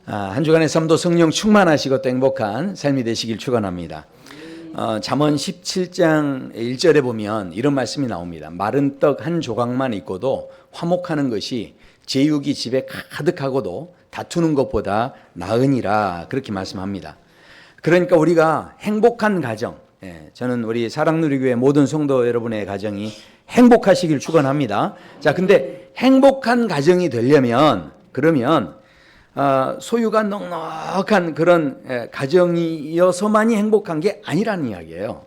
한 주간의 삶도 성령 충만하시고 또 행복한 삶이 되시길 축원합니다. 잠언 17장 1절에 보면 이런 말씀이 나옵니다. 마른 떡 한 조각만 있고도 화목하는 것이 제육이 집에 가득하고도 다투는 것보다 나으니라, 그렇게 말씀합니다. 그러니까 우리가 행복한 가정, 저는 우리 사랑누리교회 모든 성도 여러분의 가정이 행복하시길 축원합니다. 자, 근데 행복한 가정이 되려면 그러면 소유가 넉넉한 그런 가정이어서만이 행복한 게 아니라는 이야기예요.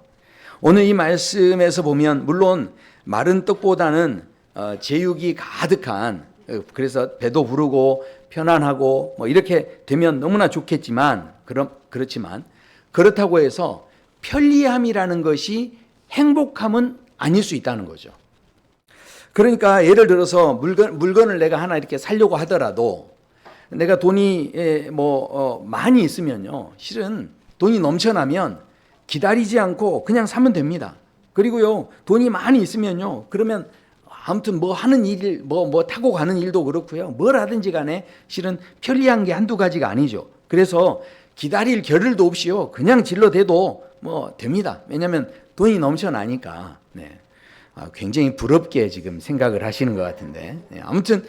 오늘 이 말씀에서 보면 물론 마른 떡보다는 제육이 가득한, 그래서 배도 부르고 편안하고 뭐 이렇게 되면 너무나 좋겠지만, 그렇지만 그렇다고 해서 편리함이라는 것이 행복함은 아닐 수 있다는 거죠. 그러니까 예를 들어서 물건을 내가 하나 이렇게 사려고 하더라도 내가 돈이 많이 있으면요, 실은 돈이 넘쳐나면 기다리지 않고 그냥 사면 됩니다. 그리고요, 돈이 많이 있으면요, 그러면 아무튼 뭐 하는 일, 뭐 타고 가는 일도 그렇고요, 뭘 하든지 간에 실은 편리한 게 한두 가지가 아니죠. 그래서 기다릴 겨를도 없이요, 그냥 질러대도 뭐 됩니다. 왜냐하면 돈이 넘쳐나니까. 네. 굉장히 부럽게 지금 생각을 하시는 것 같은데, 아무튼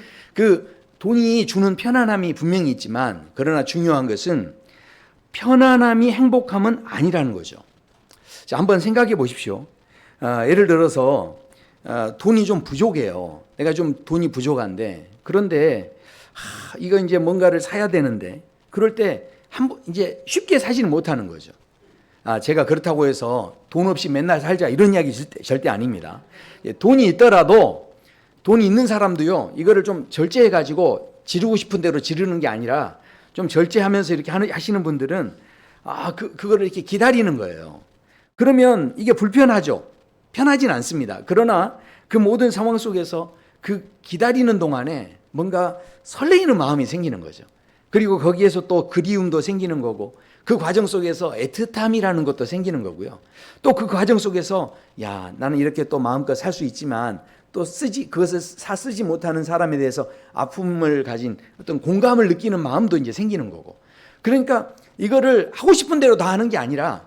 돈이 주는 편안함이 분명히 있지만, 그러나 중요한 것은 편안함이 행복함은 아니라는 거죠. 자, 한번 생각해 보십시오. 예를 들어서 돈이 좀 부족해요. 내가 좀 돈이 부족한데, 그런데 이거 이제 뭔가를 사야 되는데, 그럴 때 이제 쉽게 사지는 못하는 거죠. 제가 그렇다고 해서 돈 없이 맨날 살자 이런 이야기 절대 아닙니다. 돈이 있더라도 돈이 있는 사람도요, 이거를 좀 절제해가지고 지르고 싶은 대로 지르는 게 아니라 좀 절제하면서 이렇게 하시는 분들은 그거를 이렇게 기다리는 거예요. 그러면 이게 불편하죠. 편하진 않습니다. 그러나 그 모든 상황 속에서 그 기다리는 동안에 뭔가 설레이는 마음이 생기는 거죠. 그리고 거기에서 또 그리움도 생기는 거고, 그 과정 속에서 애틋함이라는 것도 생기는 거고요. 또 그 과정 속에서 나는 이렇게 또 마음껏 살 수 있지만 또 그것을 쓰지 못하는 사람에 대해서 아픔을 가진 어떤 공감을 느끼는 마음도 이제 생기는 거고. 그러니까 이거를 하고 싶은 대로 다 하는 게 아니라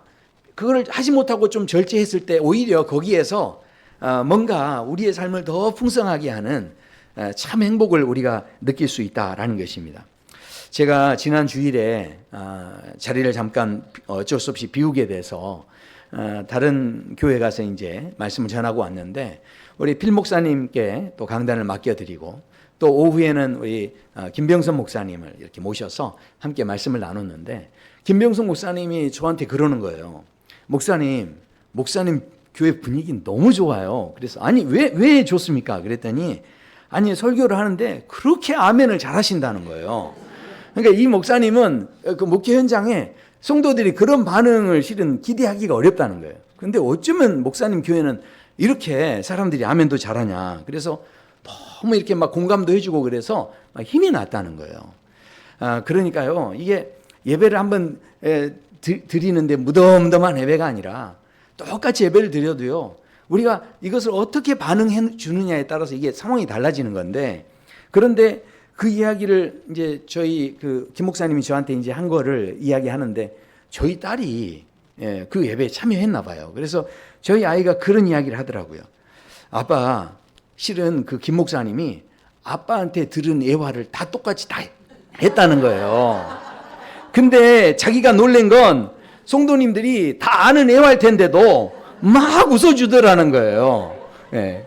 그걸 하지 못하고 좀 절제했을 때 오히려 거기에서 뭔가 우리의 삶을 더 풍성하게 하는 참 행복을 우리가 느낄 수 있다라는 것입니다. 제가 지난 주일에 자리를 잠깐 어쩔 수 없이 비우게 돼서 다른 교회 가서 이제 말씀을 전하고 왔는데, 우리 필 목사님께 또 강단을 맡겨드리고, 또 오후에는 우리 김병선 목사님을 이렇게 모셔서 함께 말씀을 나눴는데, 김병선 목사님이 저한테 그러는 거예요. 목사님 교회 분위기 너무 좋아요. 그래서 왜 좋습니까? 그랬더니 설교를 하는데 그렇게 아멘을 잘 하신다는 거예요. 그러니까 이 목사님은 그 목회 현장에 성도들이 그런 반응을 실은 기대하기가 어렵다는 거예요. 그런데 어쩌면 목사님 교회는 이렇게 사람들이 아멘도 잘하냐. 그래서 너무 이렇게 막 공감도 해주고 그래서 막 힘이 났다는 거예요. 그러니까요, 이게 예배를 한번 드리는데 무덤덤한 예배가 아니라 똑같이 예배를 드려도요, 우리가 이것을 어떻게 반응해 주느냐에 따라서 이게 상황이 달라지는 건데, 그런데 그 이야기를 이제 저희 김 목사님이 저한테 이제 한 거를 이야기하는데, 저희 딸이 그 예배에 참여했나 봐요. 그래서 저희 아이가 그런 이야기를 하더라고요. 아빠, 실은 그 김 목사님이 아빠한테 들은 예화를 다 똑같이 다 했다는 거예요. 근데 자기가 놀란 건 성도님들이 다 아는 예화일 텐데도 막 웃어주더라는 거예요.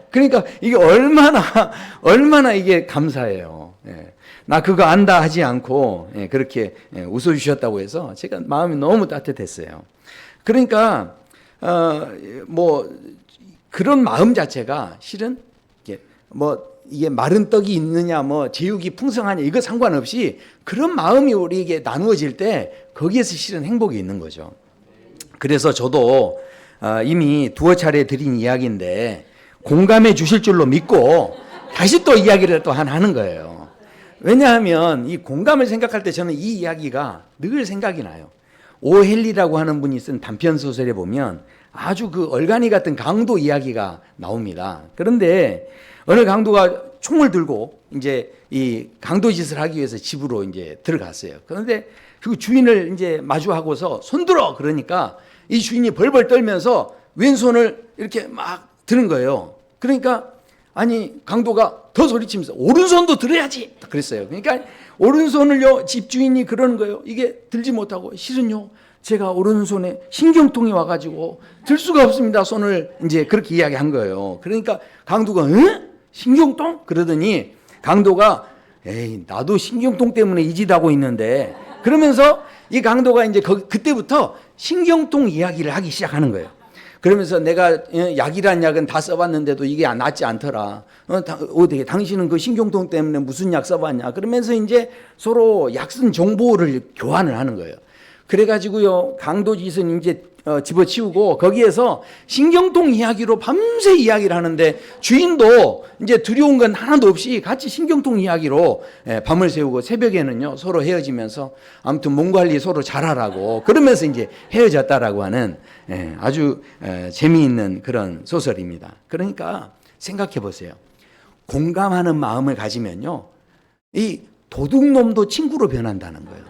그러니까 이게 얼마나 이게 감사해요. 나 그거 안다 하지 않고 그렇게 웃어주셨다고 해서 제가 마음이 너무 따뜻했어요. 그러니까 그런 마음 자체가 실은 이게 마른 떡이 있느냐, 제육이 풍성하냐, 이거 상관없이 그런 마음이 우리에게 나누어질 때 거기에서 실은 행복이 있는 거죠. 그래서 저도 이미 두어 차례 드린 이야기인데 공감해 주실 줄로 믿고 다시 또 이야기를 또 하는 거예요. 왜냐하면 이 공감을 생각할 때 저는 이 이야기가 늘 생각이 나요. 오헬리라고 하는 분이 쓴 단편 소설에 보면 아주 그 얼간이 같은 강도 이야기가 나옵니다. 그런데 어느 강도가 총을 들고 이제 이 강도짓을 하기 위해서 집으로 이제 들어갔어요. 그런데 그 주인을 이제 마주하고서 손들어 그러니까 이 주인이 벌벌 떨면서 왼손을 이렇게 막 드는 거예요. 그러니까 아니 강도가 더 소리치면서 오른손도 들어야지 그랬어요. 그러니까 오른손을요 집주인이 그러는 거예요. 이게 들지 못하고 실은요 제가 오른손에 신경통이 와가지고 들 수가 없습니다. 손을 이제 그렇게 이야기한 거예요. 그러니까 강도가 응? 신경통? 그러더니 강도가 에이 나도 신경통 때문에 이 짓 하고 있는데 그러면서 이 강도가 이제 그때부터 신경통 이야기를 하기 시작하는 거예요. 그러면서 내가 약이란 약은 다 써봤는데도 이게 낫지 않더라. 어떻게 당신은 그 신경통 때문에 무슨 약 써봤냐? 그러면서 이제 서로 약 쓴 정보를 교환을 하는 거예요. 그래가지고요 강도짓은 이제 집어치우고 거기에서 신경통 이야기로 밤새 이야기를 하는데 주인도 이제 두려운 건 하나도 없이 같이 신경통 이야기로 밤을 새우고 새벽에는요 서로 헤어지면서 아무튼 몸 관리 서로 잘하라고 그러면서 이제 헤어졌다라고 하는 아주 재미있는 그런 소설입니다. 그러니까 생각해 보세요. 공감하는 마음을 가지면요 이 도둑놈도 친구로 변한다는 거예요.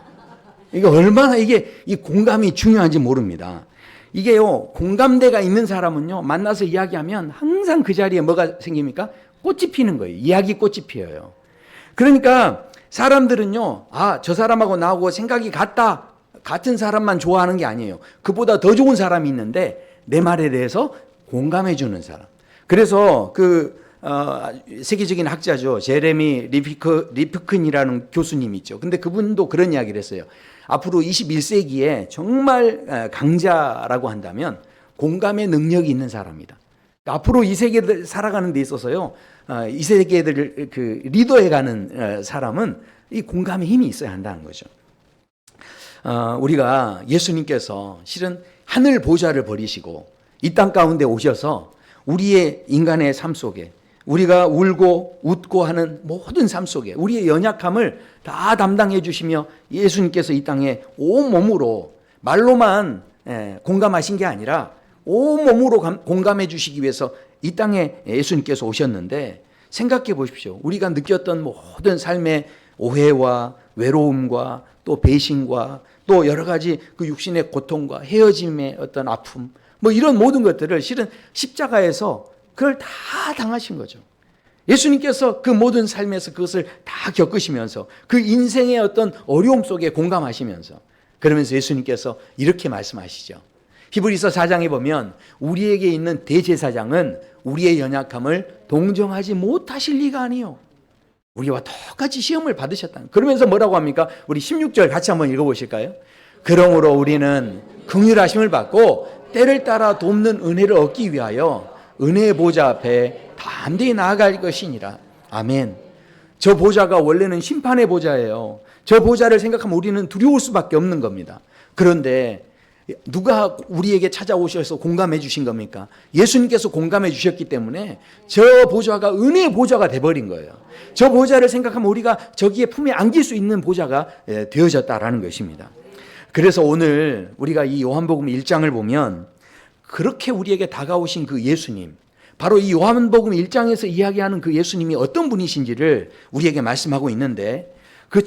이게 얼마나 이 공감이 중요한지 모릅니다. 이게요, 공감대가 있는 사람은요, 만나서 이야기하면 항상 그 자리에 뭐가 생깁니까? 꽃이 피는 거예요. 이야기 꽃이 피어요. 그러니까 사람들은요, 아, 저 사람하고 나하고 생각이 같다. 같은 사람만 좋아하는 게 아니에요. 그보다 더 좋은 사람이 있는데 내 말에 대해서 공감해 주는 사람. 그래서 세계적인 학자죠. 제레미 리프큰이라는 교수님 있죠. 근데 그분도 그런 이야기를 했어요. 앞으로 21세기에 정말 강자라고 한다면 공감의 능력이 있는 사람이다. 앞으로 이 세계를 살아가는 데 있어서요, 이 세계들을 리더해가는 사람은 이 공감의 힘이 있어야 한다는 거죠. 우리가 예수님께서 실은 하늘 보좌를 버리시고 이 땅 가운데 오셔서 우리의 인간의 삶 속에 우리가 울고 웃고 하는 모든 삶 속에 우리의 연약함을 다 담당해 주시며 예수님께서 이 땅에 온몸으로 말로만 공감하신 게 아니라 온몸으로 공감해 주시기 위해서 이 땅에 예수님께서 오셨는데 생각해 보십시오. 우리가 느꼈던 모든 삶의 오해와 외로움과 또 배신과 또 여러 가지 그 육신의 고통과 헤어짐의 어떤 아픔 이런 모든 것들을 실은 십자가에서 그걸 다 당하신 거죠. 예수님께서 그 모든 삶에서 그것을 다 겪으시면서 그 인생의 어떤 어려움 속에 공감하시면서 그러면서 예수님께서 이렇게 말씀하시죠. 히브리서 4장에 보면 우리에게 있는 대제사장은 우리의 연약함을 동정하지 못하실 리가 아니요. 우리와 똑같이 시험을 받으셨다. 그러면서 뭐라고 합니까? 우리 16절 같이 한번 읽어보실까요? 그러므로 우리는 긍휼하심을 받고 때를 따라 돕는 은혜를 얻기 위하여 은혜의 보좌 앞에 담대히 나아갈 것이니라. 아멘. 저 보좌가 원래는 심판의 보좌예요. 저 보좌를 생각하면 우리는 두려울 수밖에 없는 겁니다. 그런데 누가 우리에게 찾아오셔서 공감해 주신 겁니까? 예수님께서 공감해 주셨기 때문에 저 보좌가 은혜의 보좌가 돼버린 거예요. 저 보좌를 생각하면 우리가 저기에 품에 안길 수 있는 보좌가 되어졌다라는 것입니다. 그래서 오늘 우리가 이 요한복음 1장을 보면 그렇게 우리에게 다가오신 그 예수님, 바로 이 요한복음 1장에서 이야기하는 그 예수님이 어떤 분이신지를 우리에게 말씀하고 있는데 그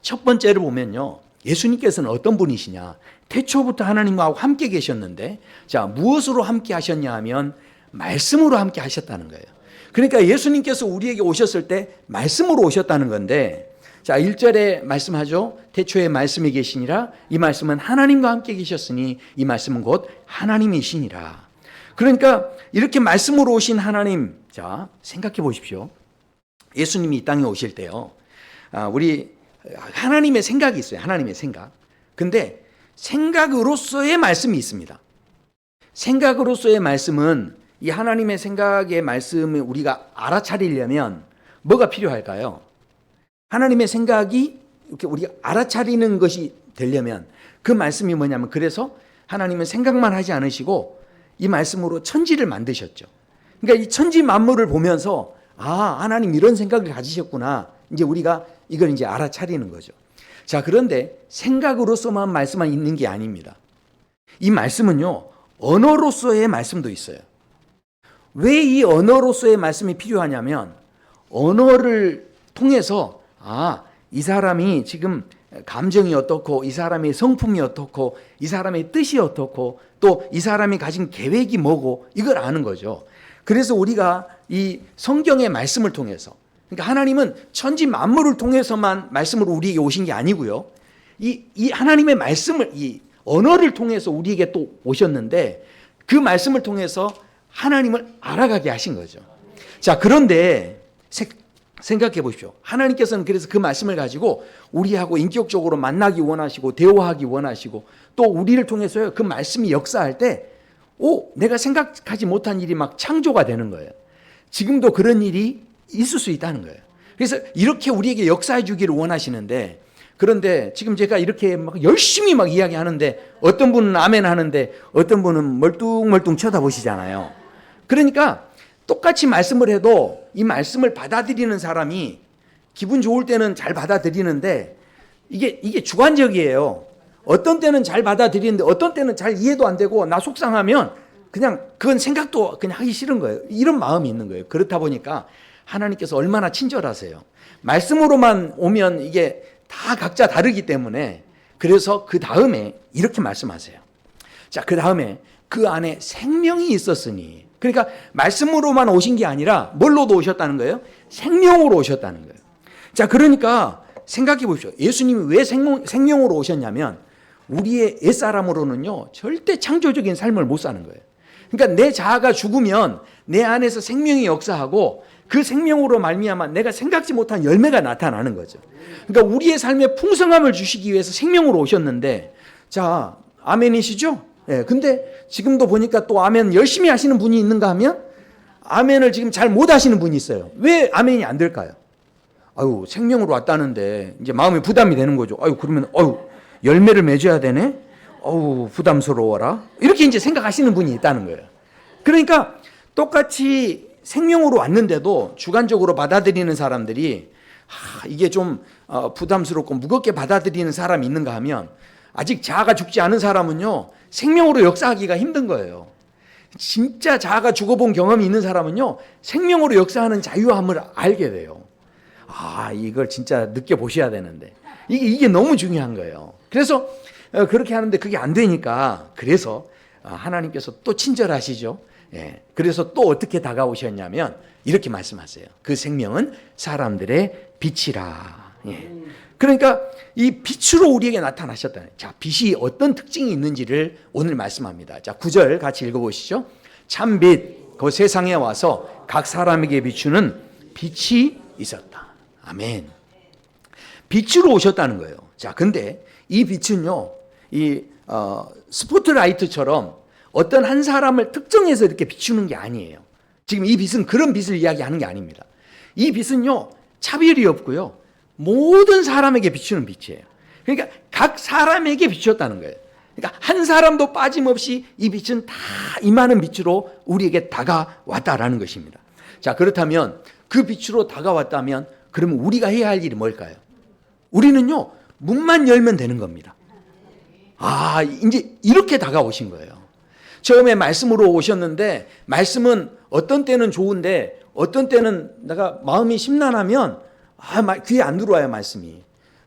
첫 번째를 보면요. 예수님께서는 어떤 분이시냐? 태초부터 하나님과 함께 계셨는데 자, 무엇으로 함께 하셨냐 하면 말씀으로 함께 하셨다는 거예요. 그러니까 예수님께서 우리에게 오셨을 때 말씀으로 오셨다는 건데 자, 1절에 말씀하죠. 태초에 말씀이 계시니라. 이 말씀은 하나님과 함께 계셨으니 이 말씀은 곧 하나님이시니라. 그러니까 이렇게 말씀으로 오신 하나님, 자, 생각해 보십시오. 예수님이 이 땅에 오실 때요. 우리 하나님의 생각이 있어요. 하나님의 생각. 근데 생각으로서의 말씀이 있습니다. 생각으로서의 말씀은 이 하나님의 생각의 말씀을 우리가 알아차리려면 뭐가 필요할까요? 하나님의 생각이 이렇게 우리가 알아차리는 것이 되려면 그 말씀이 뭐냐면 그래서 하나님은 생각만 하지 않으시고 이 말씀으로 천지를 만드셨죠. 그러니까 이 천지 만물을 보면서 아, 하나님 이런 생각을 가지셨구나. 이제 우리가 이걸 이제 알아차리는 거죠. 자, 그런데 생각으로서만 말씀만 있는 게 아닙니다. 이 말씀은요, 언어로서의 말씀도 있어요. 왜 이 언어로서의 말씀이 필요하냐면 언어를 통해서 이 사람이 지금 감정이 어떻고, 이 사람의 성품이 어떻고, 이 사람의 뜻이 어떻고, 또 이 사람이 가진 계획이 뭐고, 이걸 아는 거죠. 그래서 우리가 이 성경의 말씀을 통해서, 그러니까 하나님은 천지 만물을 통해서만 말씀으로 우리에게 오신 게 아니고요. 이 하나님의 말씀을, 이 언어를 통해서 우리에게 또 오셨는데, 그 말씀을 통해서 하나님을 알아가게 하신 거죠. 자, 그런데 생각해 보십시오. 하나님께서는 그래서 그 말씀을 가지고 우리하고 인격적으로 만나기 원하시고, 대화하기 원하시고, 또 우리를 통해서 그 말씀이 역사할 때, 내가 생각하지 못한 일이 막 창조가 되는 거예요. 지금도 그런 일이 있을 수 있다는 거예요. 그래서 이렇게 우리에게 역사해 주기를 원하시는데, 그런데 지금 제가 이렇게 막 열심히 막 이야기하는데, 어떤 분은 아멘 하는데 어떤 분은 멀뚱멀뚱 쳐다보시잖아요. 그러니까 똑같이 말씀을 해도 이 말씀을 받아들이는 사람이 기분 좋을 때는 잘 받아들이는데, 이게 주관적이에요. 어떤 때는 잘 받아들이는데 어떤 때는 잘 이해도 안 되고, 나 속상하면 그냥 그건 생각도 그냥 하기 싫은 거예요. 이런 마음이 있는 거예요. 그렇다 보니까 하나님께서 얼마나 친절하세요. 말씀으로만 오면 이게 다 각자 다르기 때문에, 그래서 그 다음에 이렇게 말씀하세요. 자, 그 다음에 그 안에 생명이 있었으니, 그러니까 말씀으로만 오신 게 아니라 뭘로도 오셨다는 거예요? 생명으로 오셨다는 거예요. 자, 그러니까 생각해 보십시오. 예수님이 왜 생명으로 오셨냐면, 우리의 옛사람으로는요 절대 창조적인 삶을 못 사는 거예요. 그러니까 내 자아가 죽으면 내 안에서 생명이 역사하고, 그 생명으로 말미암아 내가 생각지 못한 열매가 나타나는 거죠. 그러니까 우리의 삶에 풍성함을 주시기 위해서 생명으로 오셨는데, 자, 아멘이시죠? 예, 근데 지금도 보니까 또 아멘 열심히 하시는 분이 있는가 하면 아멘을 지금 잘 못 하시는 분이 있어요. 왜 아멘이 안 될까요? 생명으로 왔다는데 이제 마음이 부담이 되는 거죠. 그러면 열매를 맺어야 되네? 부담스러워라. 이렇게 이제 생각하시는 분이 있다는 거예요. 그러니까 똑같이 생명으로 왔는데도 주관적으로 받아들이는 사람들이 이게 좀 부담스럽고 무겁게 받아들이는 사람이 있는가 하면, 아직 자아가 죽지 않은 사람은요 생명으로 역사하기가 힘든 거예요. 진짜 자아가 죽어본 경험이 있는 사람은요 생명으로 역사하는 자유함을 알게 돼요. 이걸 진짜 느껴보셔야 되는데, 이게 너무 중요한 거예요. 그래서 그렇게 하는데 그게 안 되니까, 그래서 하나님께서 또 친절하시죠. 예, 그래서 또 어떻게 다가오셨냐면 이렇게 말씀하세요. 그 생명은 사람들의 빛이라. 예. 그러니까 이 빛으로 우리에게 나타나셨다. 자, 빛이 어떤 특징이 있는지를 오늘 말씀합니다. 자, 9절 같이 읽어보시죠. 참빛, 그 세상에 와서 각 사람에게 비추는 빛이 있었다. 아멘. 빛으로 오셨다는 거예요. 자, 근데 이 빛은요, 스포트라이트처럼 어떤 한 사람을 특정해서 이렇게 비추는 게 아니에요. 지금 이 빛은 그런 빛을 이야기하는 게 아닙니다. 이 빛은요, 차별이 없고요, 모든 사람에게 비추는 빛이에요. 그러니까 각 사람에게 비추었다는 거예요. 그러니까 한 사람도 빠짐없이 이 빛은 다 임하는 빛으로 우리에게 다가왔다라는 것입니다. 자, 그렇다면 그 빛으로 다가왔다면 그러면 우리가 해야 할 일이 뭘까요? 우리는요, 문만 열면 되는 겁니다. 이제 이렇게 다가오신 거예요. 처음에 말씀으로 오셨는데, 말씀은 어떤 때는 좋은데 어떤 때는 내가 마음이 심란하면 귀에 안 들어와요, 말씀이.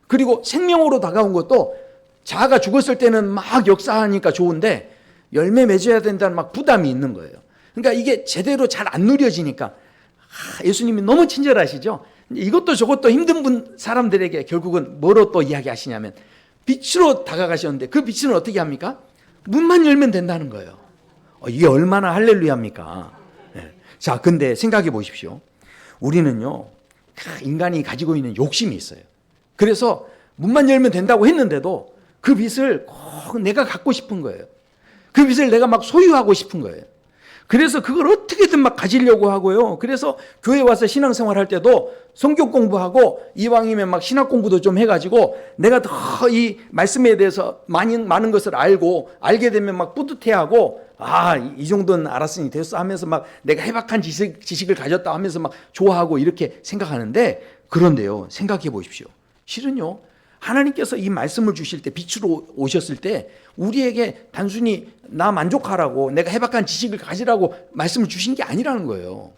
그리고 생명으로 다가온 것도 자아가 죽었을 때는 막 역사하니까 좋은데 열매 맺어야 된다는 막 부담이 있는 거예요. 그러니까 이게 제대로 잘 안 누려지니까 예수님이 너무 친절하시죠. 이것도 저것도 힘든 사람들에게 결국은 뭐로 또 이야기하시냐면 빛으로 다가가셨는데, 그 빛은 어떻게 합니까? 문만 열면 된다는 거예요. 이게 얼마나 할렐루야입니까? 네. 자, 근데 생각해 보십시오. 우리는요, 인간이 가지고 있는 욕심이 있어요. 그래서 문만 열면 된다고 했는데도 그 빛을 꼭 내가 갖고 싶은 거예요. 그 빛을 내가 막 소유하고 싶은 거예요. 그래서 그걸 어떻게든 막 가지려고 하고요. 그래서 교회 와서 신앙생활 할 때도 성경 공부하고 이왕이면 막 신학 공부도 좀 해가지고 내가 더 이 말씀에 대해서 많은 것을 알게 되면 막 뿌듯해하고, 이 정도는 알았으니 됐어 하면서 막 내가 해박한 지식을 가졌다 하면서 막 좋아하고 이렇게 생각하는데, 그런데요, 생각해 보십시오. 실은요, 하나님께서 이 말씀을 주실 때, 빛으로 오셨을 때 우리에게 단순히 나 만족하라고, 내가 해박한 지식을 가지라고 말씀을 주신 게 아니라는 거예요.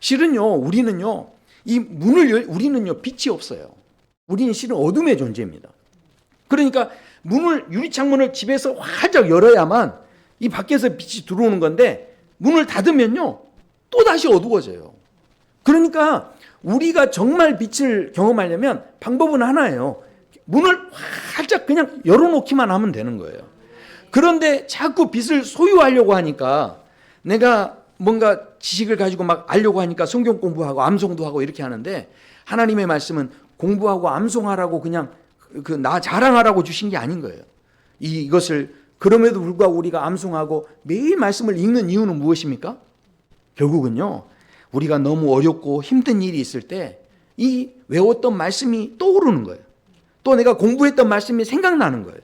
실은요, 우리는요, 이 문을 우리는요 빛이 없어요. 우리는 실은 어둠의 존재입니다. 그러니까 유리창문을 집에서 활짝 열어야만 이 밖에서 빛이 들어오는 건데 문을 닫으면요 또 다시 어두워져요. 그러니까 우리가 정말 빛을 경험하려면 방법은 하나예요. 문을 활짝 그냥 열어놓기만 하면 되는 거예요. 그런데 자꾸 빛을 소유하려고 하니까 내가 뭔가 지식을 가지고 막 알려고 하니까 성경 공부하고 암송도 하고 이렇게 하는데 하나님의 말씀은 공부하고 암송하라고 그냥 나 자랑하라고 주신 게 아닌 거예요. 이것을 그럼에도 불구하고 우리가 암송하고 매일 말씀을 읽는 이유는 무엇입니까? 결국은요 우리가 너무 어렵고 힘든 일이 있을 때 이 외웠던 말씀이 떠오르는 거예요. 또 내가 공부했던 말씀이 생각나는 거예요.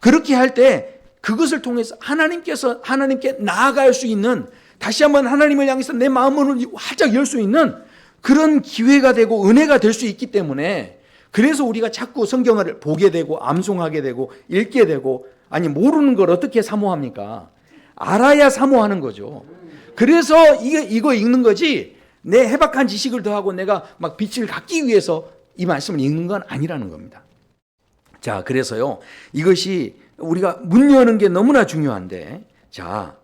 그렇게 할 때 그것을 통해서 하나님께 나아갈 수 있는, 다시 한번 하나님을 향해서 내 마음을 활짝 열 수 있는 그런 기회가 되고 은혜가 될 수 있기 때문에, 그래서 우리가 자꾸 성경을 보게 되고 암송하게 되고 읽게 되고, 아니 모르는 걸 어떻게 사모합니까? 알아야 사모하는 거죠. 그래서 이거 읽는 거지, 내 해박한 지식을 더하고 내가 막 빛을 갖기 위해서 이 말씀을 읽는 건 아니라는 겁니다. 자, 그래서요 이것이 우리가 문 여는 게 너무나 중요한데, 자,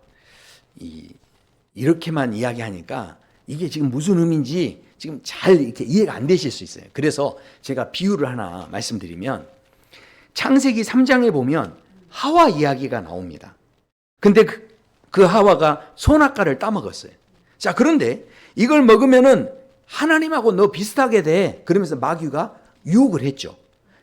이렇게만 이야기하니까 이게 지금 무슨 의미인지 지금 잘 이렇게 이해가 안 되실 수 있어요. 그래서 제가 비유를 하나 말씀드리면, 창세기 3장에 보면 하와 이야기가 나옵니다. 근데 그 하와가 선악과를 따먹었어요. 자, 그런데 이걸 먹으면은 하나님하고 너 비슷하게 돼. 그러면서 마귀가 유혹을 했죠.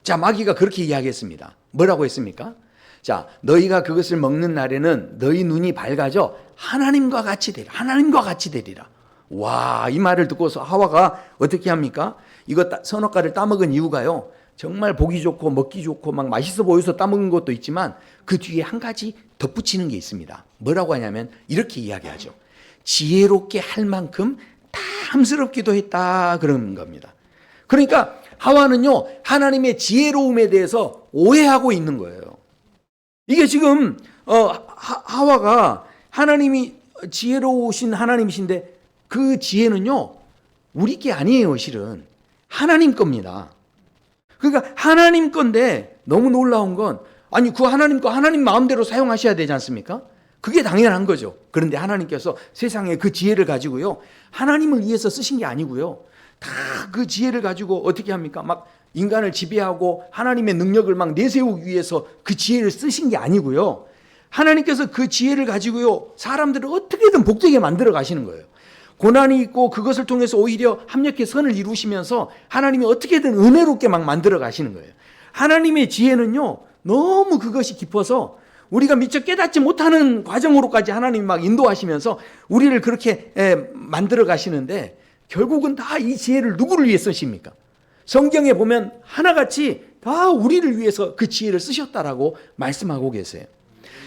자, 마귀가 그렇게 이야기했습니다. 뭐라고 했습니까? 자, 너희가 그것을 먹는 날에는 너희 눈이 밝아져 하나님과 같이 되리라. 하나님과 같이 되리라. 와, 이 말을 듣고서 하와가 어떻게 합니까? 이거 선악과를 따먹은 이유가요, 정말 보기 좋고 먹기 좋고 막 맛있어 보여서 따먹은 것도 있지만 그 뒤에 한 가지 덧붙이는 게 있습니다. 뭐라고 하냐면 이렇게 이야기하죠. 지혜롭게 할 만큼 탐스럽기도 했다, 그런 겁니다. 그러니까 하와는요 하나님의 지혜로움에 대해서 오해하고 있는 거예요. 이게 지금 하와가 하나님이 지혜로우신 하나님이신데 그 지혜는요 우리 게 아니에요. 실은 하나님 겁니다. 그러니까 하나님 건데 너무 놀라운 건, 아니 그 하나님 거 하나님 마음대로 사용하셔야 되지 않습니까? 그게 당연한 거죠. 그런데 하나님께서 세상에 그 지혜를 가지고요 하나님을 위해서 쓰신 게 아니고요, 다 그 지혜를 가지고 어떻게 합니까? 막 인간을 지배하고 하나님의 능력을 막 내세우기 위해서 그 지혜를 쓰신 게 아니고요, 하나님께서 그 지혜를 가지고요 사람들을 어떻게든 복되게 만들어 가시는 거예요. 고난이 있고 그것을 통해서 오히려 합력해 선을 이루시면서 하나님이 어떻게든 은혜롭게 막 만들어 가시는 거예요. 하나님의 지혜는요 너무 그것이 깊어서 우리가 미처 깨닫지 못하는 과정으로까지 하나님이 막 인도하시면서 우리를 그렇게 만들어 가시는데, 결국은 다 이 지혜를 누구를 위해 쓰십니까? 성경에 보면 하나같이 다 우리를 위해서 그 지혜를 쓰셨다라고 말씀하고 계세요.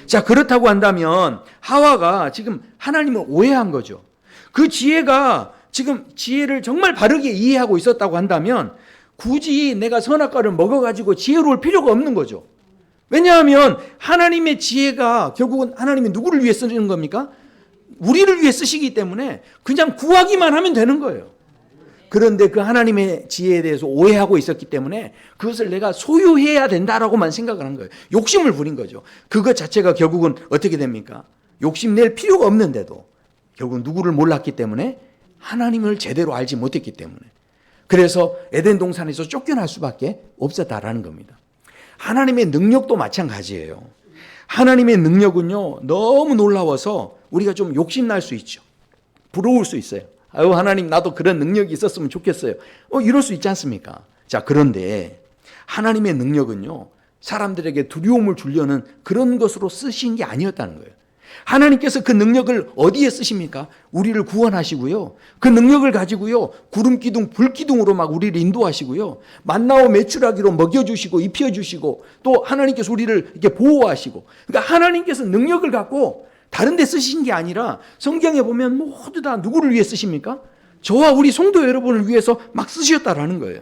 자, 그렇다고 한다면 하와가 지금 하나님을 오해한 거죠. 그 지혜가 지금 지혜를 정말 바르게 이해하고 있었다고 한다면 굳이 내가 선악과를 먹어가지고 지혜로울 필요가 없는 거죠. 왜냐하면 하나님의 지혜가 결국은 하나님이 누구를 위해 쓰는 겁니까? 우리를 위해 쓰시기 때문에 그냥 구하기만 하면 되는 거예요. 그런데 그 하나님의 지혜에 대해서 오해하고 있었기 때문에 그것을 내가 소유해야 된다라고만 생각을 한 거예요. 욕심을 부린 거죠. 그것 자체가 결국은 어떻게 됩니까? 욕심낼 필요가 없는데도 결국은 누구를 몰랐기 때문에, 하나님을 제대로 알지 못했기 때문에, 그래서 에덴 동산에서 쫓겨날 수밖에 없었다라는 겁니다. 하나님의 능력도 마찬가지예요. 하나님의 능력은요 너무 놀라워서 우리가 좀 욕심날 수 있죠. 부러울 수 있어요. 아유, 하나님 나도 그런 능력이 있었으면 좋겠어요. 이럴 수 있지 않습니까? 자, 그런데 하나님의 능력은요 사람들에게 두려움을 주려는 그런 것으로 쓰신 게 아니었다는 거예요. 하나님께서 그 능력을 어디에 쓰십니까? 우리를 구원하시고요, 그 능력을 가지고요 구름기둥 불기둥으로 막 우리를 인도하시고요, 만나와 메추라기로 먹여주시고 입혀주시고, 또 하나님께서 우리를 이렇게 보호하시고, 그러니까 하나님께서 능력을 갖고 다른 데 쓰신 게 아니라 성경에 보면 모두 다 누구를 위해 쓰십니까? 저와 우리 성도 여러분을 위해서 막 쓰셨다라는 거예요.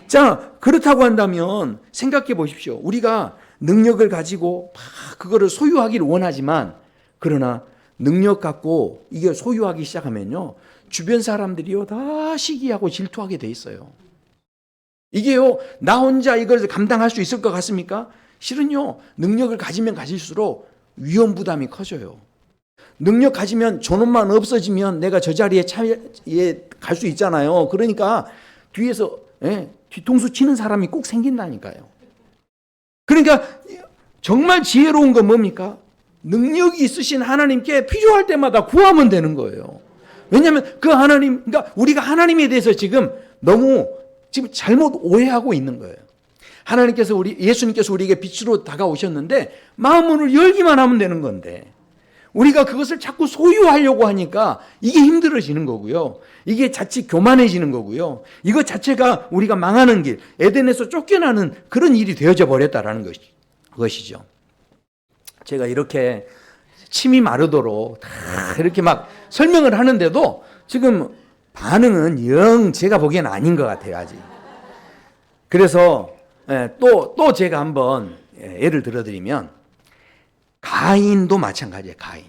자, 그렇다고 한다면 생각해 보십시오. 우리가 능력을 가지고 막 그거를 소유하기를 원하지만, 그러나 능력 갖고 이게 소유하기 시작하면요 주변 사람들이요 다 시기하고 질투하게 돼 있어요. 이게요 나 혼자 이걸 감당할 수 있을 것 같습니까? 실은요 능력을 가지면 가질수록 위험 부담이 커져요. 능력 가지면 저놈만 없어지면 내가 저 자리에 갈 수 있잖아요. 그러니까 뒤에서 뒤통수 치는 사람이 꼭 생긴다니까요. 그러니까 정말 지혜로운 건 뭡니까? 능력이 있으신 하나님께 필요할 때마다 구하면 되는 거예요. 왜냐하면 그 하나님, 그러니까 우리가 하나님에 대해서 지금 너무 잘못 오해하고 있는 거예요. 하나님께서 예수님께서 우리에게 빛으로 다가오셨는데 마음문을 열기만 하면 되는 건데 우리가 그것을 자꾸 소유하려고 하니까 이게 힘들어지는 거고요. 이게 자칫 교만해지는 거고요. 이것 자체가 우리가 망하는 길, 에덴에서 쫓겨나는 그런 일이 되어져 버렸다라는 것이죠. 제가 이렇게 침이 마르도록 다 이렇게 막 설명을 하는데도 지금 반응은 영 제가 보기엔 아닌 것 같아요, 아직. 그래서 또 제가 한번 예를 들어드리면 가인도 마찬가지예요. 가인.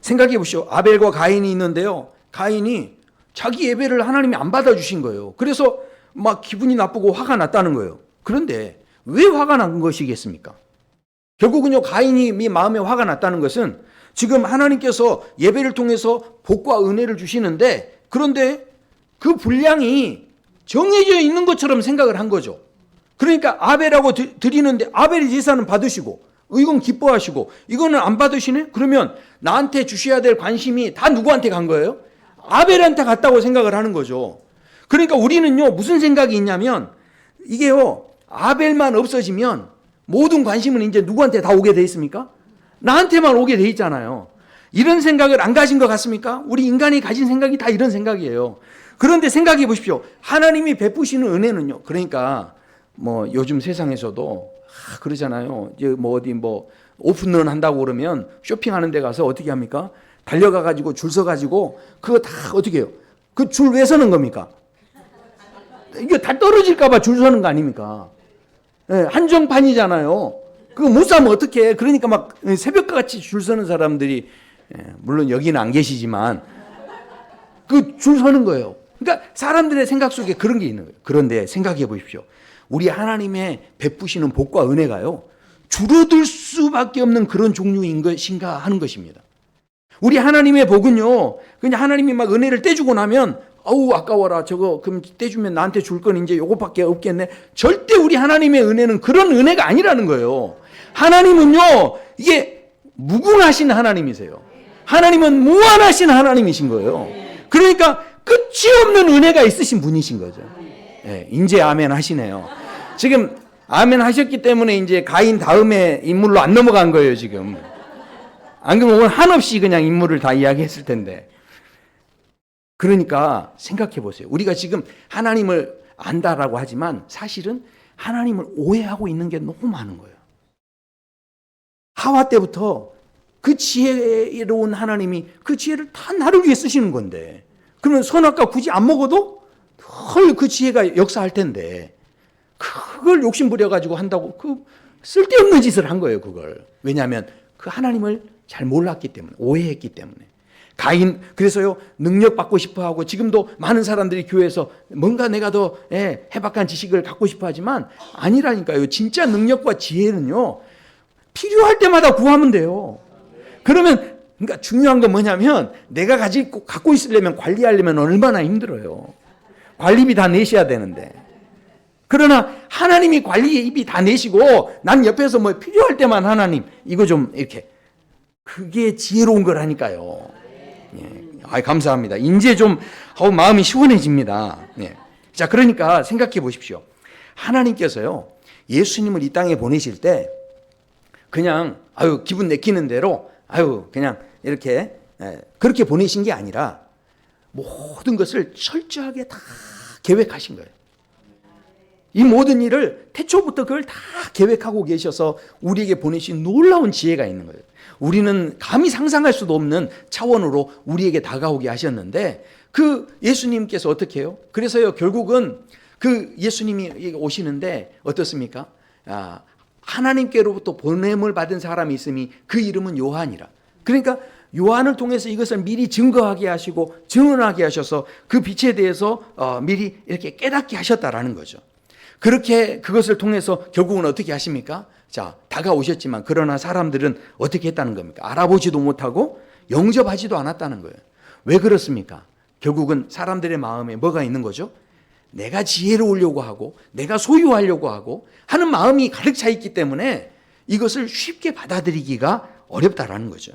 생각해 보시오. 아벨과 가인이 있는데요. 가인이 자기 예배를 하나님이 안 받아주신 거예요. 그래서 막 기분이 나쁘고 화가 났다는 거예요. 그런데 왜 화가 난 것이겠습니까? 결국은요 가인이 마음에 화가 났다는 것은 지금 하나님께서 예배를 통해서 복과 은혜를 주시는데 그런데 그 분량이 정해져 있는 것처럼 생각을 한 거죠. 그러니까 아벨하고 드리는데 아벨이 제사는 받으시고 이건 기뻐하시고 이거는 안 받으시네? 그러면 나한테 주셔야 될 관심이 다 누구한테 간 거예요? 아벨한테 갔다고 생각을 하는 거죠. 그러니까 우리는요 무슨 생각이 있냐면 이게요 아벨만 없어지면 모든 관심은 이제 누구한테 다 오게 돼 있습니까? 나한테만 오게 돼 있잖아요. 이런 생각을 안 가진 것 같습니까? 우리 인간이 가진 생각이 다 이런 생각이에요. 그런데 생각해 보십시오. 하나님이 베푸시는 은혜는요. 그러니까 뭐 요즘 세상에서도 그러잖아요. 이제 뭐 어디 뭐 오픈런 한다고 그러면 쇼핑하는 데 가서 어떻게 합니까? 달려가 가지고 줄 서 가지고 그거 다 어떻게 해요? 그 줄 왜 서는 겁니까? 이게 다 떨어질까 봐 줄 서는 거 아닙니까? 한정판이잖아요. 그거 못 사면 어떡해. 그러니까 막 새벽같이 줄 서는 사람들이 물론 여기는 안 계시지만 그 줄 서는 거예요. 그러니까 사람들의 생각 속에 그런 게 있는 거예요. 그런데 생각해 보십시오. 우리 하나님의 베푸시는 복과 은혜가요. 줄어들 수밖에 없는 그런 종류인 것인가 하는 것입니다. 우리 하나님의 복은요. 그냥 하나님이 막 은혜를 떼주고 나면 어우 아까워라 저거 그럼 떼주면 나한테 줄 건 이제 요거밖에 없겠네. 절대 우리 하나님의 은혜는 그런 은혜가 아니라는 거예요. 하나님은요 이게 무궁하신 하나님이세요. 하나님은 무한하신 하나님이신 거예요. 그러니까 끝이 없는 은혜가 있으신 분이신 거죠. 이제 아멘 하시네요. 지금 아멘 하셨기 때문에 이제 가인 다음에 인물로 안 넘어간 거예요 지금. 안 그러면 오늘 한없이 그냥 인물을 다 이야기했을 텐데. 그러니까 생각해 보세요. 우리가 지금 하나님을 안다라고 하지만 사실은 하나님을 오해하고 있는 게 너무 많은 거예요. 하와 때부터 그 지혜로운 하나님이 그 지혜를 다 나를 위해 쓰시는 건데 그러면 선악과 굳이 안 먹어도 헐 그 지혜가 역사할 텐데 그걸 욕심부려가지고 한다고 그 쓸데없는 짓을 한 거예요. 그걸. 왜냐하면 그 하나님을 잘 몰랐기 때문에 오해했기 때문에. 가인 그래서요 능력 받고 싶어하고 지금도 많은 사람들이 교회에서 뭔가 내가 더 해박한 지식을 갖고 싶어하지만 아니라니까요. 진짜 능력과 지혜는요 필요할 때마다 구하면 돼요. 그러면 그러니까 중요한 건 뭐냐면 내가 갖고 있으려면 관리하려면 얼마나 힘들어요. 관리비 다 내셔야 되는데. 그러나 하나님이 관리비 다 내시고 난 옆에서 뭐 필요할 때만 하나님 이거 좀 이렇게 그게 지혜로운 거라니까요. 감사합니다. 이제 좀 마음이 시원해집니다. 자, 그러니까 생각해 보십시오. 하나님께서요 예수님을 이 땅에 보내실 때 그냥 기분 내키는 대로 그냥 이렇게 그렇게 보내신 게 아니라 모든 것을 철저하게 다 계획하신 거예요. 이 모든 일을 태초부터 그걸 다 계획하고 계셔서 우리에게 보내신 놀라운 지혜가 있는 거예요. 우리는 감히 상상할 수도 없는 차원으로 우리에게 다가오게 하셨는데 그 예수님께서 어떻게 해요? 그래서요 결국은 그 예수님이 오시는데 어떻습니까? 하나님께로부터 보냄을 받은 사람이 있음이 그 이름은 요한이라. 그러니까 요한을 통해서 이것을 미리 증거하게 하시고 증언하게 하셔서 그 빛에 대해서 미리 이렇게 깨닫게 하셨다라는 거죠. 그렇게 그것을 통해서 결국은 어떻게 하십니까? 자, 다가오셨지만 그러나 사람들은 어떻게 했다는 겁니까? 알아보지도 못하고 영접하지도 않았다는 거예요. 왜 그렇습니까? 결국은 사람들의 마음에 뭐가 있는 거죠? 내가 지혜로우려고 하고 내가 소유하려고 하고 하는 마음이 가득 차 있기 때문에 이것을 쉽게 받아들이기가 어렵다라는 거죠.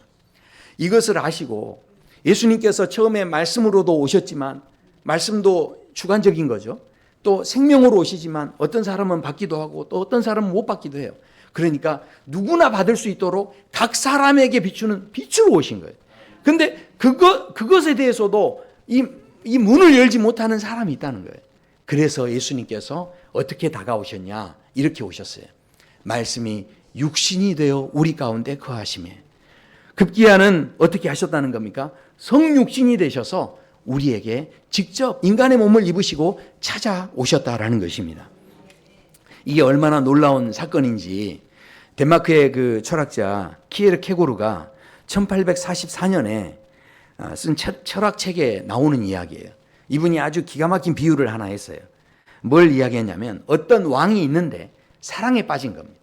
이것을 아시고 예수님께서 처음에 말씀으로도 오셨지만 말씀도 주관적인 거죠. 또 생명으로 오시지만 어떤 사람은 받기도 하고 또 어떤 사람은 못 받기도 해요. 그러니까 누구나 받을 수 있도록 각 사람에게 비추는 빛으로 오신 거예요. 근데 그것에 대해서도 이 문을 열지 못하는 사람이 있다는 거예요. 그래서 예수님께서 어떻게 다가오셨냐? 이렇게 오셨어요. 말씀이 육신이 되어 우리 가운데 거하시매. 급기야는 어떻게 하셨다는 겁니까? 성육신이 되셔서 우리에게 직접 인간의 몸을 입으시고 찾아오셨다라는 것입니다. 이게 얼마나 놀라운 사건인지 덴마크의 그 철학자 키에르케고르가 1844년에 쓴 철학책에 나오는 이야기예요. 이분이 아주 기가 막힌 비유를 하나 했어요. 뭘 이야기했냐면 어떤 왕이 있는데 사랑에 빠진 겁니다.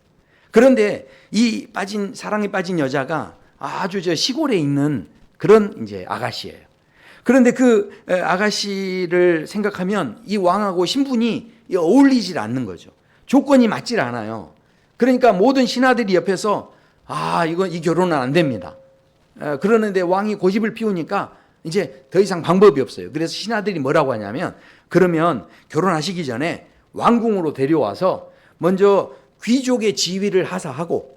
그런데 이 사랑에 빠진 여자가 아주 저 시골에 있는 그런 이제 아가씨예요. 그런데 그 아가씨를 생각하면 이 왕하고 신분이 어울리질 않는 거죠. 조건이 맞질 않아요. 그러니까 모든 신하들이 옆에서 이 결혼은 안 됩니다. 그러는데 왕이 고집을 피우니까 이제 더 이상 방법이 없어요. 그래서 신하들이 뭐라고 하냐면 그러면 결혼하시기 전에 왕궁으로 데려와서 먼저 귀족의 지위를 하사하고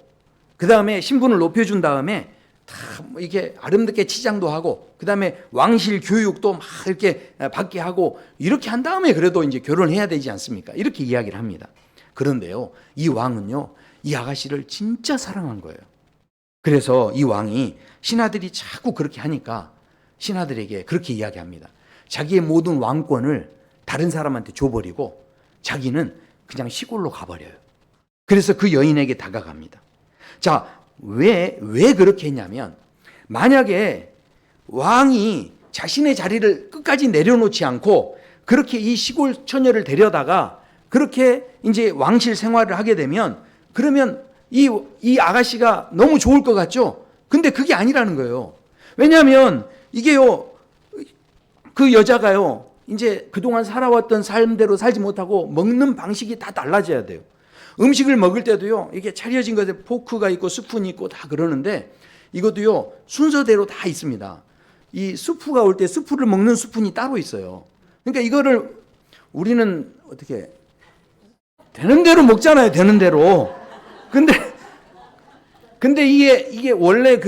그 다음에 신분을 높여준 다음에 다 이렇게 아름답게 치장도 하고 그 다음에 왕실 교육도 막 이렇게 받게 하고 이렇게 한 다음에 그래도 이제 결혼해야 되지 않습니까? 이렇게 이야기를 합니다. 그런데요, 이 왕은요, 이 아가씨를 진짜 사랑한 거예요. 그래서 이 왕이 신하들이 자꾸 그렇게 하니까 신하들에게 그렇게 이야기합니다. 자기의 모든 왕권을 다른 사람한테 줘버리고 자기는 그냥 시골로 가버려요. 그래서 그 여인에게 다가갑니다. 자, 왜 그렇게 했냐면 만약에 왕이 자신의 자리를 끝까지 내려놓지 않고 그렇게 이 시골 처녀를 데려다가 그렇게 이제 왕실 생활을 하게 되면 그러면 이 아가씨가 너무 좋을 것 같죠? 근데 그게 아니라는 거예요. 왜냐하면 이게요, 그 여자가요, 이제 그동안 살아왔던 삶대로 살지 못하고 먹는 방식이 다 달라져야 돼요. 음식을 먹을 때도요, 이게 차려진 것에 포크가 있고 스푼이 있고 다 그러는데 이것도요, 순서대로 다 있습니다. 이 스프가 올 때 스프를 먹는 스푼이 따로 있어요. 그러니까 이거를 우리는 어떻게 되는 대로 먹잖아요, 되는 대로. 근데 이게 원래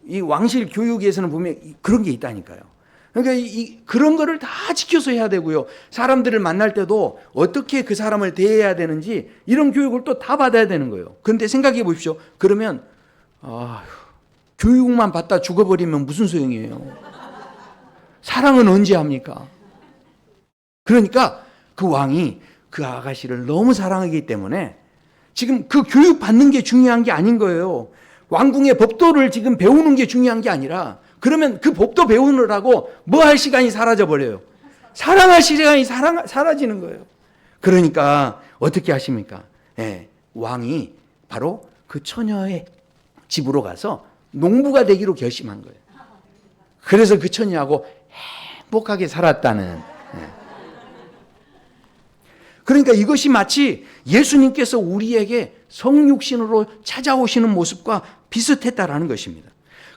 이 왕실 교육에서는 보면 그런 게 있다니까요. 그러니까 그런 거를 다 지켜서 해야 되고요. 사람들을 만날 때도 어떻게 그 사람을 대해야 되는지 이런 교육을 또 다 받아야 되는 거예요. 그런데 생각해 보십시오. 그러면 교육만 받다 죽어버리면 무슨 소용이에요? 사랑은 언제 합니까? 그러니까 그 왕이 그 아가씨를 너무 사랑하기 때문에 지금 그 교육 받는 게 중요한 게 아닌 거예요. 왕궁의 법도를 지금 배우는 게 중요한 게 아니라 그러면 그 법도 배우느라고 뭐 할 시간이 사라져 버려요. 사랑할 시간이 사라지는 거예요. 그러니까 어떻게 하십니까? 왕이 바로 그 처녀의 집으로 가서 농부가 되기로 결심한 거예요. 그래서 그 처녀하고 행복하게 살았다는. 그러니까 이것이 마치 예수님께서 우리에게 성육신으로 찾아오시는 모습과 비슷했다라는 것입니다.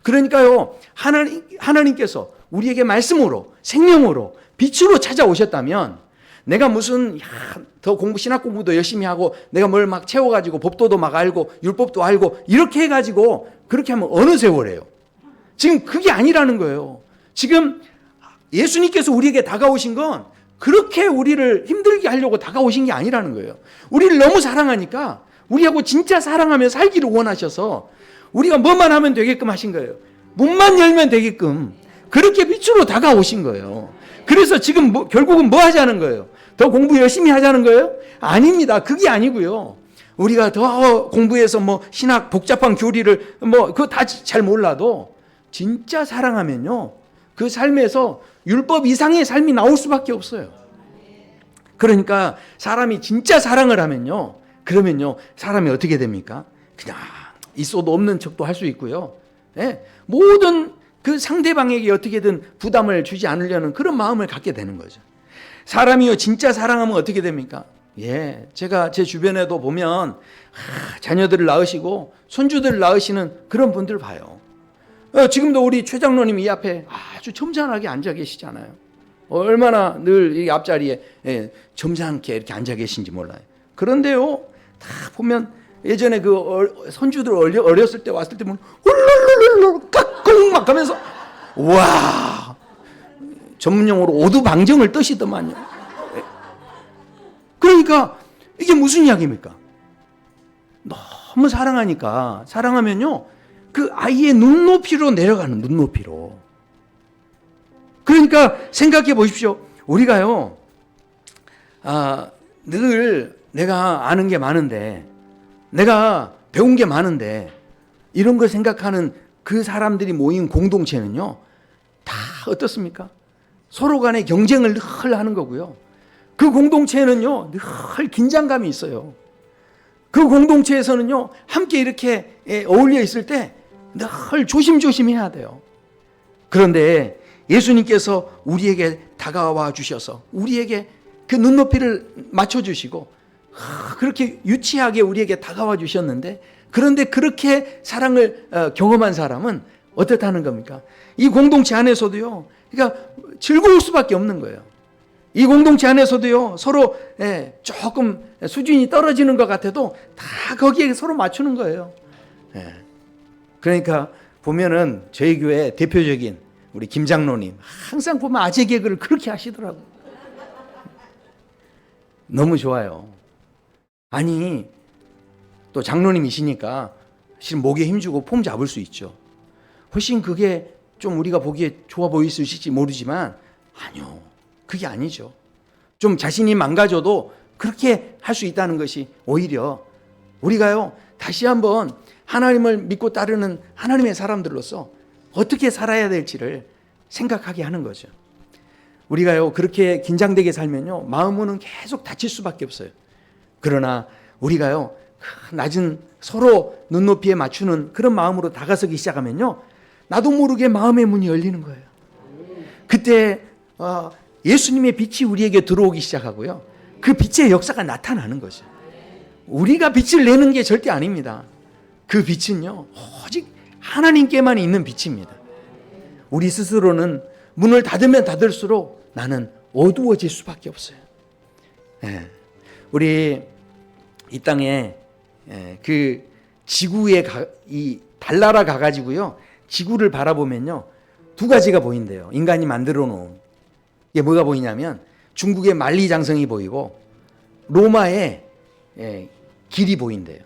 그러니까요, 하나님께서 우리에게 말씀으로, 생명으로, 빛으로 찾아오셨다면 내가 무슨 더 신학 공부도 열심히 하고 내가 뭘 막 채워가지고 법도도 막 알고 율법도 알고 이렇게 해가지고 그렇게 하면 어느 세월이에요. 지금 그게 아니라는 거예요. 지금 예수님께서 우리에게 다가오신 건 그렇게 우리를 힘들게 하려고 다가오신 게 아니라는 거예요. 우리를 너무 사랑하니까 우리하고 진짜 사랑하며 살기를 원하셔서 우리가 뭐만 하면 되게끔 하신 거예요. 문만 열면 되게끔 그렇게 빛으로 다가오신 거예요. 그래서 지금 결국은 뭐 하자는 거예요? 더 공부 열심히 하자는 거예요? 아닙니다. 그게 아니고요. 우리가 더 공부해서 신학 복잡한 교리를 그거 다 잘 몰라도 진짜 사랑하면요, 그 삶에서 율법 이상의 삶이 나올 수밖에 없어요. 그러니까 사람이 진짜 사랑을 하면요, 그러면요 사람이 어떻게 됩니까? 그냥 있어도 없는 척도 할 수 있고요. 예? 모든 그 상대방에게 어떻게든 부담을 주지 않으려는 그런 마음을 갖게 되는 거죠. 사람이요 진짜 사랑하면 어떻게 됩니까? 예, 제가 제 주변에도 보면 자녀들을 낳으시고 손주들을 낳으시는 그런 분들 봐요. 지금도 우리 최 장로님 이 앞에 아주 점잖하게 앉아 계시잖아요. 얼마나 늘 이 앞자리에 점잖게 이렇게 앉아 계신지 몰라요. 그런데요, 다 보면 예전에 그 손주들 어렸을 때 왔을 때 보면 훌룰룰룰 깍꿍 막 하면서 와, 전문용어로 오두방정을 뜨시더만요. 그러니까 이게 무슨 이야기입니까? 너무 사랑하니까, 사랑하면요 그 아이의 눈높이로 내려가는, 눈높이로. 그러니까 생각해 보십시오. 우리가요 늘 내가 아는 게 많은데, 내가 배운 게 많은데, 이런 걸 생각하는 그 사람들이 모인 공동체는요 다 어떻습니까? 서로 간에 경쟁을 늘 하는 거고요. 그 공동체에는요 늘 긴장감이 있어요. 그 공동체에서는요 함께 이렇게 어울려 있을 때 늘 조심조심 해야 돼요. 그런데 예수님께서 우리에게 다가와 주셔서 우리에게 그 눈높이를 맞춰주시고 그렇게 유치하게 우리에게 다가와 주셨는데, 그런데 그렇게 사랑을 경험한 사람은 어떻다는 겁니까? 이 공동체 안에서도요, 그러니까 즐거울 수밖에 없는 거예요. 이 공동체 안에서도요 서로 조금 수준이 떨어지는 것 같아도 다 거기에 서로 맞추는 거예요. 그러니까 보면은 저희 교회 대표적인 우리 김 장로님 항상 보면 아재 개그를 그렇게 하시더라고요. 너무 좋아요. 아니 또 장로님이시니까 실은 목에 힘주고 폼 잡을 수 있죠. 훨씬 그게 좀 우리가 보기에 좋아 보일 수 있을지 모르지만 아니요, 그게 아니죠. 좀 자신이 망가져도 그렇게 할 수 있다는 것이 오히려 우리가요 다시 한번 하나님을 믿고 따르는 하나님의 사람들로서 어떻게 살아야 될지를 생각하게 하는 거죠. 우리가요 그렇게 긴장되게 살면요 마음은 계속 다칠 수밖에 없어요. 그러나 우리가요 낮은 서로 눈높이에 맞추는 그런 마음으로 다가서기 시작하면요 나도 모르게 마음의 문이 열리는 거예요. 그때 예수님의 빛이 우리에게 들어오기 시작하고요, 그 빛의 역사가 나타나는 거죠. 우리가 빛을 내는 게 절대 아닙니다. 그 빛은요 오직 하나님께만 있는 빛입니다. 우리 스스로는 문을 닫으면 닫을수록 나는 어두워질 수밖에 없어요. 우리 이 땅에 그 지구에 이 달나라 가가지고요 지구를 바라보면요 두 가지가 보인대요. 인간이 만들어 놓은 이게 뭐가 보이냐면 중국의 만리장성이 보이고 로마의 길이 보인대요.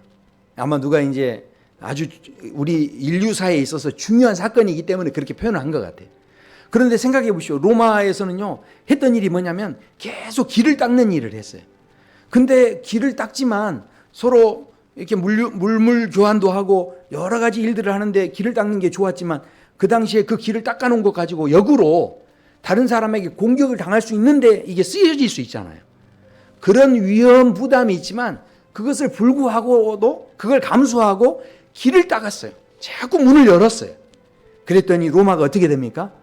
아마 누가 이제 아주 우리 인류사에 있어서 중요한 사건이기 때문에 그렇게 표현을 한 것 같아요. 그런데 생각해 보시오. 로마에서는요 했던 일이 뭐냐면 계속 길을 닦는 일을 했어요. 근데 길을 닦지만 서로 이렇게 물물 교환도 하고 여러 가지 일들을 하는데 길을 닦는 게 좋았지만 그 당시에 그 길을 닦아놓은 것 가지고 역으로 다른 사람에게 공격을 당할 수 있는데 이게 쓰여질 수 있잖아요. 그런 위험 부담이 있지만 그것을 불구하고도 그걸 감수하고 길을 닦았어요. 자꾸 문을 열었어요. 그랬더니 로마가 어떻게 됩니까?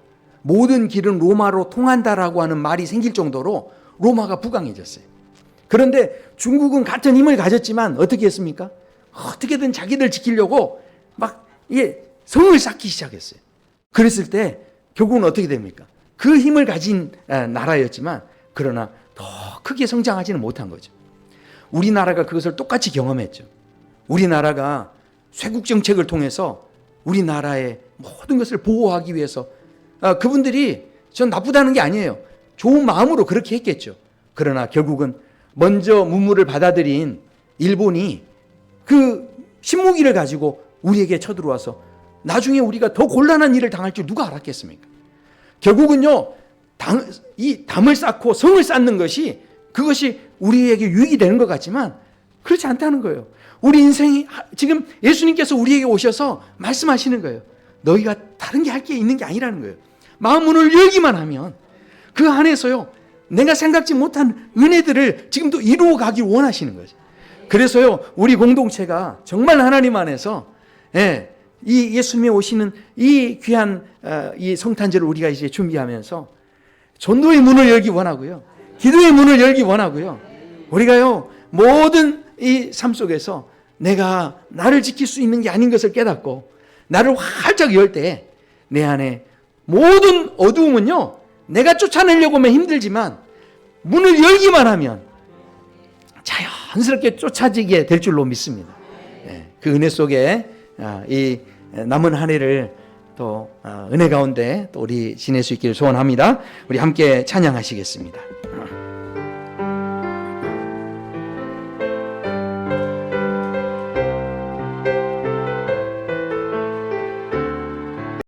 모든 길은 로마로 통한다라고 하는 말이 생길 정도로 로마가 부강해졌어요. 그런데 중국은 같은 힘을 가졌지만 어떻게 했습니까? 어떻게든 자기들 지키려고 막 성을 쌓기 시작했어요. 그랬을 때 결국은 어떻게 됩니까? 그 힘을 가진 나라였지만 그러나 더 크게 성장하지는 못한 거죠. 우리나라가 그것을 똑같이 경험했죠. 우리나라가 쇄국 정책을 통해서 우리나라의 모든 것을 보호하기 위해서 그분들이 전 나쁘다는 게 아니에요. 좋은 마음으로 그렇게 했겠죠. 그러나 결국은 먼저 문물을 받아들인 일본이 그 신무기를 가지고 우리에게 쳐들어와서 나중에 우리가 더 곤란한 일을 당할 줄 누가 알았겠습니까? 결국은요 이 담을 쌓고 성을 쌓는 것이 그것이 우리에게 유익이 되는 것 같지만 그렇지 않다는 거예요. 우리 인생이 지금 예수님께서 우리에게 오셔서 말씀하시는 거예요. 너희가 다른 게 할 게 있는 게 아니라는 거예요. 마음 문을 열기만 하면 그 안에서요, 내가 생각지 못한 은혜들을 지금도 이루어 가길 원하시는 거죠. 그래서요, 우리 공동체가 정말 하나님 안에서 이 예수님이 오시는 이 귀한 이 성탄절을 우리가 이제 준비하면서 전도의 문을 열기 원하고요, 기도의 문을 열기 원하고요, 우리가요 모든 이 삶 속에서 내가 나를 지킬 수 있는 게 아닌 것을 깨닫고 나를 활짝 열 때 내 안에 모든 어두움은요, 내가 쫓아내려고 하면 힘들지만 문을 열기만 하면 자연스럽게 쫓아지게 될 줄로 믿습니다. 그 은혜 속에 이 남은 한 해를 또 은혜 가운데 또 우리 지낼 수 있기를 소원합니다. 우리 함께 찬양하시겠습니다.